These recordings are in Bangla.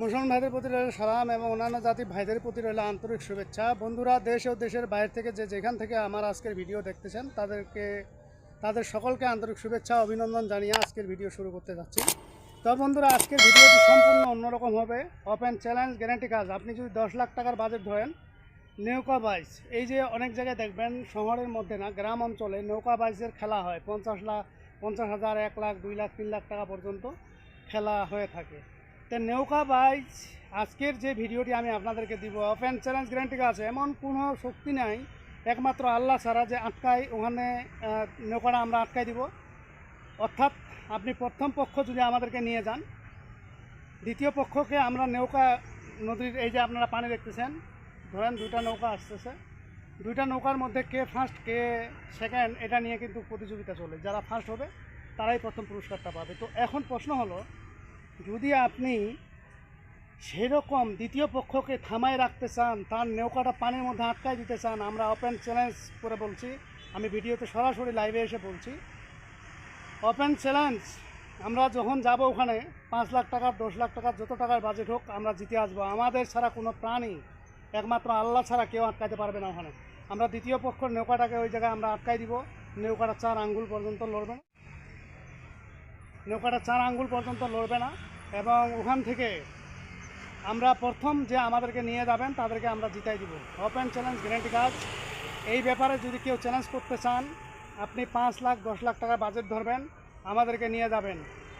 মুসলমান ভাইদের প্রতি রইল সালাম এবং অন্যান্য জাতি ভাইদের প্রতি রইল আন্তরিক শুভেচ্ছা। বন্ধুরা, দেশ ও দেশের বাইরে থেকে যেখান থেকে আমার আজকের ভিডিও দেখতেছেন তাদের সকলকে আন্তরিক শুভেচ্ছা অভিনন্দন জানিয়ে আজকের ভিডিও শুরু করতে যাচ্ছি। তো বন্ধুরা, আজকের ভিডিওটি সম্পূর্ণ অন্যরকম হবে। ওপেন চ্যালেঞ্জ গ্যারান্টি কাজ। আপনি যদি 10 লাখ টাকার বাজেট ধরেন, নৌকা বাইচ, এই যে অনেক জায়গায় দেখবেন শহরের মধ্যে না, গ্রাম অঞ্চলে নৌকা বাইচের খেলা হয়। 50,000, 1 লাখ, 2 লাখ, 3 লাখ টাকা পর্যন্ত খেলা হয়ে থাকে। তো নৌকা বাইচ আজকের যে ভিডিওটি আমি আপনাদেরকে দিব, ওপেন চ্যালেঞ্জ গ্যারান্টি আছে। এমন কোনো শক্তি নাই একমাত্র আল্লাহ ছাড়া যে আটকায় ওখানে নৌকাটা আমরা আটকাই দিব। অর্থাৎ আপনি প্রথম পক্ষ যদি আমাদেরকে নিয়ে যান, দ্বিতীয় পক্ষকে আমরা নৌকা নদীর এই যে আপনারা পানি দেখতেছেন, ধরেন 2টা নৌকা আসতেছে, 2টা নৌকার মধ্যে কে ফার্স্ট কে সেকেন্ড এটা নিয়ে কিন্তু প্রতিযোগিতা চলে। যারা ফার্স্ট হবে তারাই প্রথম পুরস্কারটা পাবে। তো এখন প্রশ্ন হলো, যদি আপনি সেরকম দ্বিতীয় পক্ষকে থামায় রাখতে চান, তার নৌকাটা পানির মধ্যে আটকায় দিতে চান, আমরা ওপেন চ্যালেঞ্জ করে বলছি, আমি ভিডিওতে সরাসরি লাইভে এসে বলছি, ওপেন চ্যালেঞ্জ আমরা যখন যাব ওখানে 5 লাখ টাকা, 10 লাখ টাকা, যত টাকার বাজেট হোক আমরা জিতে আসবো। আমাদের ছাড়া কোনো প্রাণী, একমাত্র আল্লাহ ছাড়া কেউ আটকাতে পারবে না ওখানে। আমরা দ্বিতীয় পক্ষের নৌকাটাকে ওই জায়গায় আমরা আটকাই দিব। নৌকাটা 4 আঙ্গুল পর্যন্ত লড়বে না, নৌকাটা 4 আঙ্গুল পর্যন্ত লড়বে না। এবং ওখান থেকে আমরা প্রথম যে আমাদেরকে নিয়ে যাবেন তাদেরকে আমরা জিতাই দিব। ওপেন চ্যালেঞ্জ গ্যারান্টি কাজ। এই ব্যাপারে যদি কেউ চ্যালেঞ্জ করতে চান, আপনি 5 লাখ 10 লাখ টাকা বাজেট ধরবেন, আমাদেরকে নিয়ে যাবেন,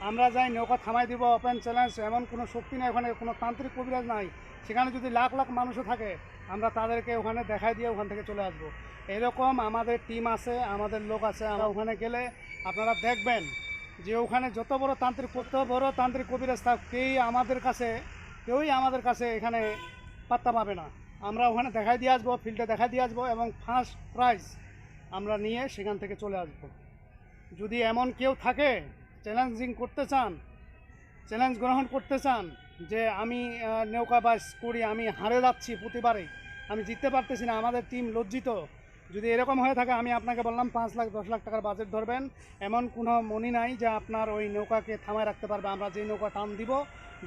আমরা যাই নৌকা থামাই দিব। ওপেন চ্যালেঞ্জ, এমন কোনো শক্তি নেই ওখানে, কোনো তান্ত্রিক কবিরাজ নাই। সেখানে যদি লাখ লাখ মানুষও থাকে, আমরা তাদেরকে ওখানে দেখাই দিয়ে ওখান থেকে চলে আসবো। এরকম আমাদের টিম আছে, আমাদের লোক আছে। আমরা ওখানে গেলে আপনারা দেখবেন যে ওখানে যত বড় তান্ত্রিক কবিরাজ থাক, কেউই আমাদের কাছে এখানে পাত্তা পাবে না। আমরা ওখানে দেখাই দিয়ে আসবো, ফিল্ডে দেখাই দিয়ে আসবো এবং ফার্স্ট প্রাইজ আমরা নিয়ে সেখান থেকে চলে আসবো। যদি এমন কেউ থাকে চ্যালেঞ্জিং করতে চান, চ্যালেঞ্জ গ্রহণ করতে চান যে আমি নৌকা বাইচ করি, আমি হারে যাচ্ছি প্রতিবারে, আমি জিততে পারতেছি না, আমাদের টিম লজ্জিত, যদি এরকম হয়ে থাকে, আমি আপনাকে বললাম 5 লাখ 10 লাখ টাকার বাজেট ধরবেন। এমন কোনো মনি নাই যে আপনার ওই নৌকাকে থামায় রাখতে পারবে। আমরা যেই নৌকা টান দিব,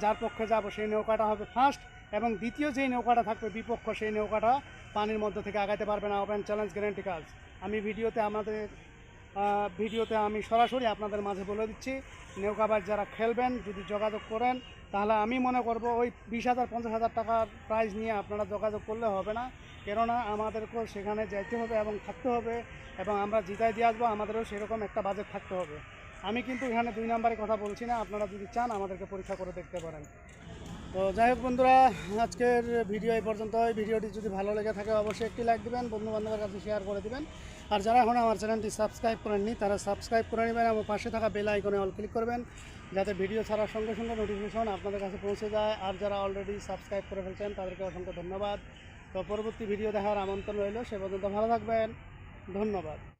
যার পক্ষে যাব সেই নৌকাটা হবে ফার্স্ট, এবং দ্বিতীয় যেই নৌকাটা থাকবে বিপক্ষ, সেই নৌকাটা পানির মধ্যে থেকে আগাইতে পারবে না। ওপেন চ্যালেঞ্জ গ্যারান্টি কাজ। আমি ভিডিওতে আমি সরাসরি আপনাদের মাঝে বলে দিচ্ছি, নৌকাবাজ যারা খেলবেন যদি যোগাযোগ করেন, তাহলে আমি মনে করব ওই 20,000 50,000 টাকার প্রাইজ নিয়ে আপনারা যোগাযোগ করলে হবে না। কেননা আমাদেরকেও সেখানে যাইতে হবে এবং থাকতে হবে, এবং আমরা জিতাই দিয়ে আসবো। আমাদেরও সেরকম একটা বাজেট থাকতে হবে। আমি কিন্তু এখানে 2 নম্বরে কথা বলছি না। আপনারা যদি চান আমাদেরকে পরীক্ষা করে দেখতে পারেন। তো যাই হোক বন্ধুরা, আজকের ভিডিও এই পর্যন্ত। এই ভিডিওটি যদি ভালো লেগে থাকে অবশ্যই একটি লাইক দিবেন, বন্ধু বান্ধবের কাছে শেয়ার করে দিবেন। আর যারা এখন আমার চ্যানেলটি সাবস্ক্রাইব করেননি তারা সাবস্ক্রাইব করে নেবেন এবং পাশে থাকা বেল আইকনে অল ক্লিক করবেন, যাতে ভিডিও ছাড়ার সঙ্গে সঙ্গে নোটিফিকেশন আপনাদের কাছে পৌঁছে যায়। আর যারা অলরেডি সাবস্ক্রাইব করে ফেলছেন তাদেরকে অসংখ্য ধন্যবাদ। তো পরবর্তী ভিডিও দেখার আমন্ত্রণ রইল। সে পর্যন্ত ভালো থাকবেন। ধন্যবাদ।